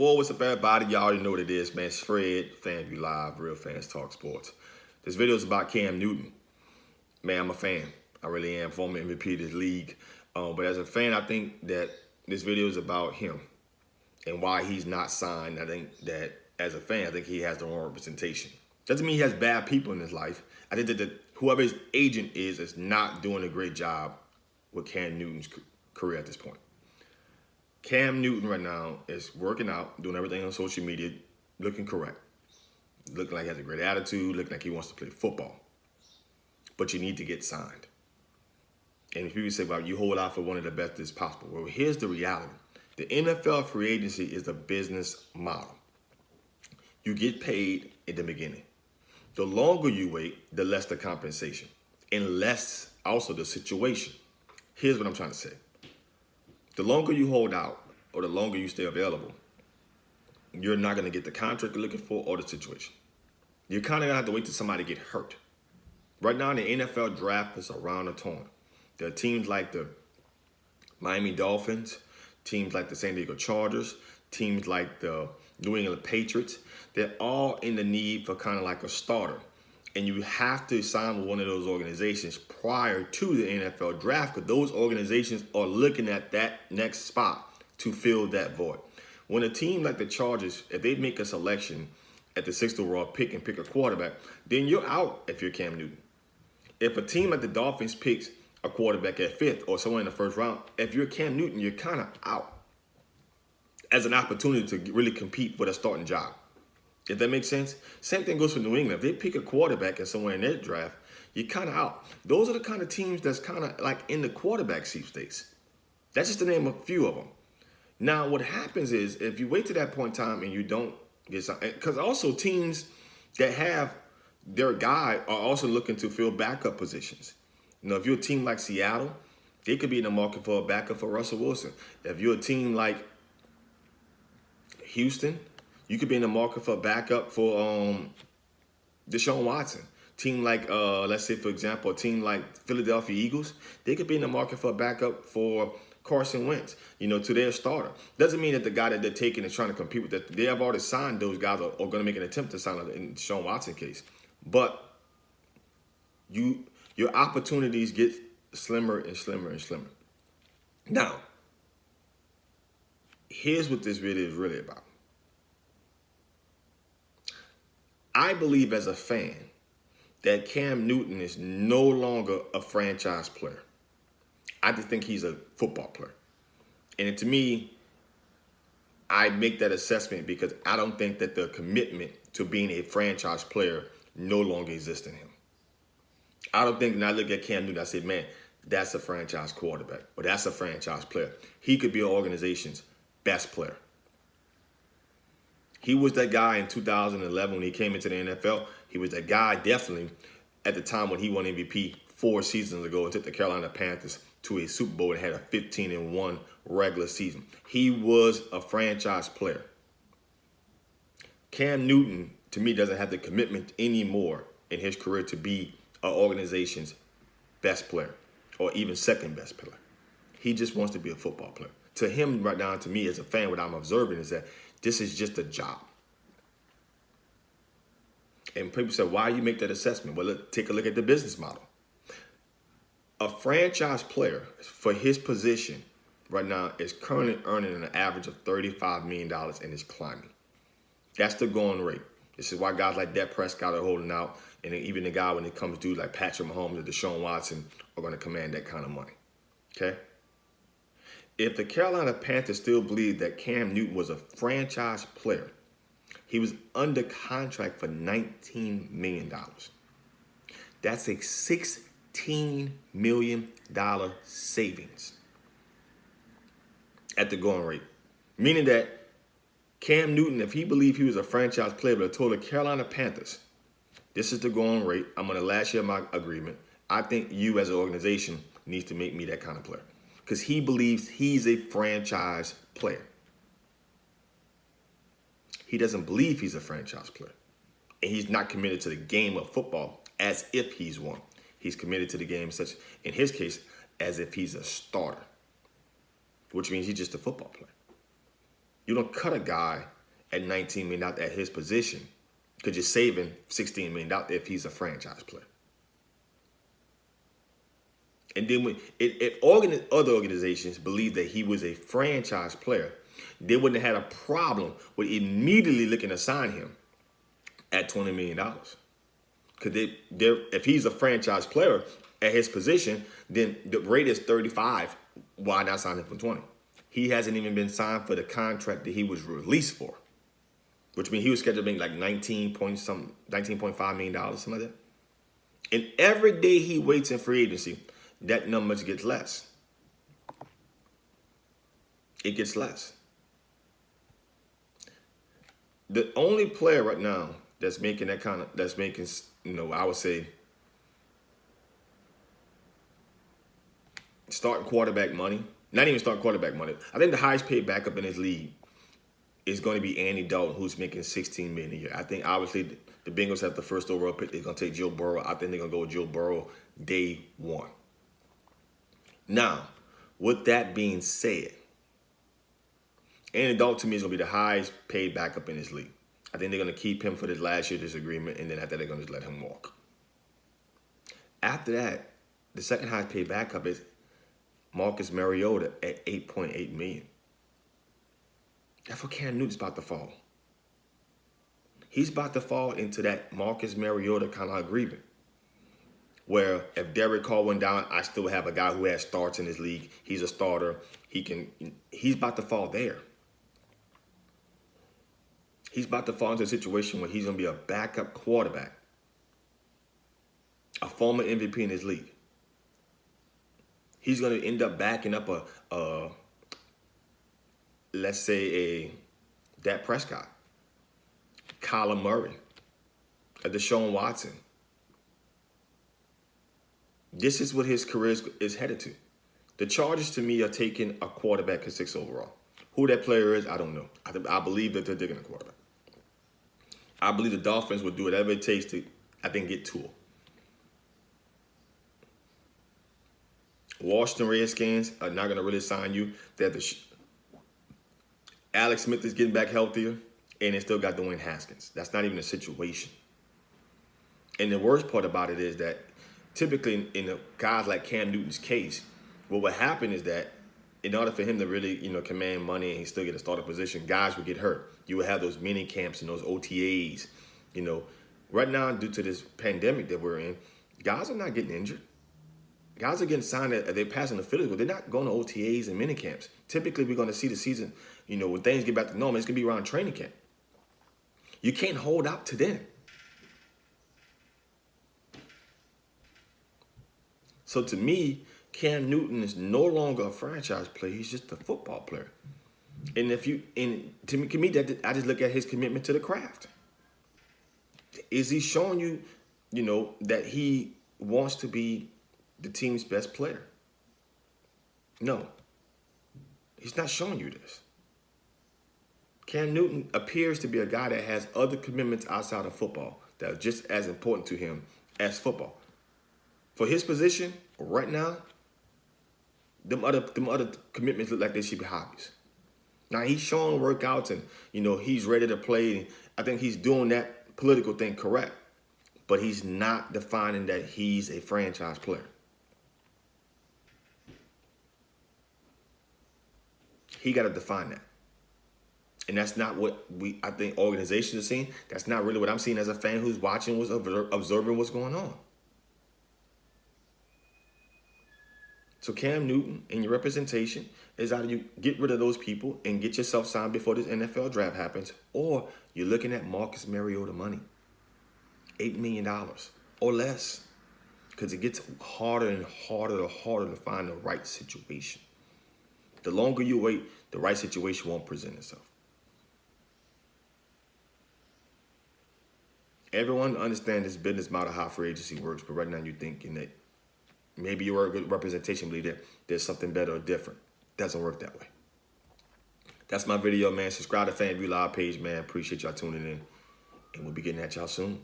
Well, what's up, everybody? Y'all already know what it is, man. It's Fred, FanView Live, Real Fans Talk Sports. This video is about Cam Newton. Man, I'm a fan. I really am. Former MVP of this league. But as a fan, I think that this video is about him and why he's not signed. I think that as a fan, I think he has the wrong representation. Doesn't mean he has bad people in his life. I think that whoever his agent is not doing a great job with Cam Newton's career at this point. Cam Newton right now is working out, doing everything on social media, looking correct. Looking like he has a great attitude, looking like he wants to play football. But you need to get signed. And people say, well, you hold out for one of the best as possible. Well, here's the reality. The NFL free agency is a business model. You get paid in the beginning. The longer you wait, the less the compensation. And less also the situation. Here's what I'm trying to say. The longer you hold out or the longer you stay available, you're not going to get the contract you're looking for or the situation. You're kind of going to have to wait till somebody get hurt. Right now, the NFL draft is around the corner. There are teams like the Miami Dolphins, teams like the San Diego Chargers, teams like the New England Patriots. They're all in the need for kind of like a starter. And you have to sign with one of those organizations prior to the NFL draft because those organizations are looking at that next spot to fill that void. When a team like the Chargers, if they make a selection at the 6th overall pick and pick a quarterback, then you're out if you're Cam Newton. If a team like the Dolphins picks a quarterback at 5th or somewhere in the 1st round, if you're Cam Newton, you're kind of out as an opportunity to really compete for the starting job. If that makes sense? Same thing goes for New England. If they pick a quarterback and somewhere in their draft, you're kind of out. Those are the kind of teams that's kind of like in the quarterback sweepstakes. That's just to name a few of them. Now, what happens is if you wait to that point in time and you don't get something, because also teams that have their guy are also looking to fill backup positions. You know, if you're a team like Seattle, they could be in the market for a backup for Russell Wilson. If you're a team like Houston, you could be in the market for a backup for Deshaun Watson. Team like, let's say, for example, a team like Philadelphia Eagles, they could be in the market for a backup for Carson Wentz, you know, to their starter. Doesn't mean that the guy that they're taking is trying to compete with that. They have already signed those guys or going to make an attempt to sign in Deshaun Watson case. But your opportunities get slimmer and slimmer and slimmer. Now, here's what this video is really about. I believe as a fan that Cam Newton is no longer a franchise player. I just think he's a football player. And to me, I make that assessment because I don't think that the commitment to being a franchise player no longer exists in him. I don't think when I look at Cam Newton, I say, man, that's a franchise quarterback or that's a franchise player. He could be an organization's best player. He was that guy in 2011 when he came into the NFL. He was that guy definitely at the time when he won MVP 4 seasons ago and took the Carolina Panthers to a Super Bowl and had a 15-1 regular season. He was a franchise player. Cam Newton, to me, doesn't have the commitment anymore in his career to be an organization's best player or even second best player. He just wants to be a football player. To him right now, to me as a fan, what I'm observing is that this is just a job. And people say, why you make that assessment? Well, let's take a look at the business model. A franchise player for his position right now is currently earning an average of $35 million and is climbing. That's the going rate. This is why guys like Dak Prescott are holding out, and even the guy when it comes to like Patrick Mahomes or Deshaun Watson are going to command that kind of money. Okay? If the Carolina Panthers still believe that Cam Newton was a franchise player, he was under contract for $19 million. That's a $16 million savings at the going rate. Meaning that Cam Newton, if he believed he was a franchise player, but told the Carolina Panthers, this is the going rate, I'm going to last year my agreement, I think you as an organization needs to make me that kind of player. Because he believes he's a franchise player. He doesn't believe he's a franchise player. And he's not committed to the game of football as if he's one. He's committed to the game such, in his case, as if he's a starter. Which means he's just a football player. You don't cut a guy at $19 million at his position because you're saving $16 million if he's a franchise player. And then if other organizations believed that he was a franchise player, they wouldn't have had a problem with immediately looking to sign him at $20 million. Because if he's a franchise player at his position, then the rate is 35. Why not sign him for 20? He hasn't even been signed for the contract that he was released for, which means he was scheduled to make like $19.5 million, something like that. And every day he waits in free agency, that number gets less. It gets less. The only player right now that's making that kind of, that's making, I would say, starting quarterback money, not even starting quarterback money. I think the highest paid backup in his league is going to be Andy Dalton, who's making $16 million a year. I think obviously the Bengals have the first overall pick. They're going to take Joe Burrow. I think they're going to go with Joe Burrow day one. Now, with that being said, Andy Dalton to me is going to be the highest paid backup in his league. I think they're going to keep him for this last year disagreement, and then after that, they're going to just let him walk. After that, the second highest paid backup is Marcus Mariota at $8.8 million. That's what Cam Newton's about to fall. He's about to fall into that Marcus Mariota kind of agreement, where if Derek Carr went down, I still have a guy who has starts in his league. He's a starter. He's about to fall there. He's about to fall into a situation where he's going to be a backup quarterback, a former MVP in his league. He's going to end up backing up let's say a Dak Prescott, Kyler Murray, a Deshaun Watson. This is what his career is headed to. The Chargers, to me, are taking a quarterback at 6 overall. Who that player is, I don't know. I believe that they're taking a quarterback. I believe the Dolphins will do whatever it takes to, get Tua. Washington Redskins are not going to really sign you. Alex Smith is getting back healthier, and they still got Dwayne Haskins. That's not even a situation. And the worst part about it is that typically in the guys like Cam Newton's case, what would happen is that in order for him to really, command money and he still get a starting position, guys would get hurt. You would have those mini camps and those OTAs. Right now, due to this pandemic that we're in, guys are not getting injured. Guys are getting signed that they're passing the physical. They're not going to OTAs and mini camps. Typically, we're going to see the season, when things get back to normal, it's going to be around training camp. You can't hold out to then. So to me, Cam Newton is no longer a franchise player. He's just a football player. And to me, that I just look at his commitment to the craft. Is he showing you, that he wants to be the team's best player? No. He's not showing you this. Cam Newton appears to be a guy that has other commitments outside of football that are just as important to him as football. For his position, right now, them other commitments look like they should be hobbies. Now, he's showing workouts and, he's ready to play. I think he's doing that political thing correct. But he's not defining that he's a franchise player. He got to define that. And that's not what I think organizations are seeing. That's not really what I'm seeing as a fan who's watching, observing what's going on. So Cam Newton and your representation is either you get rid of those people and get yourself signed before this NFL draft happens, or you're looking at Marcus Mariota money, $8 million or less, because it gets harder and harder to find the right situation. The longer you wait, the right situation won't present itself. Everyone understands this business model, how free agency works, but right now you're thinking that maybe you are a good representation, believe that there's something better or different. Doesn't work that way. That's my video, man. Subscribe to FanView Live page, man. Appreciate y'all tuning in. And we'll be getting at y'all soon.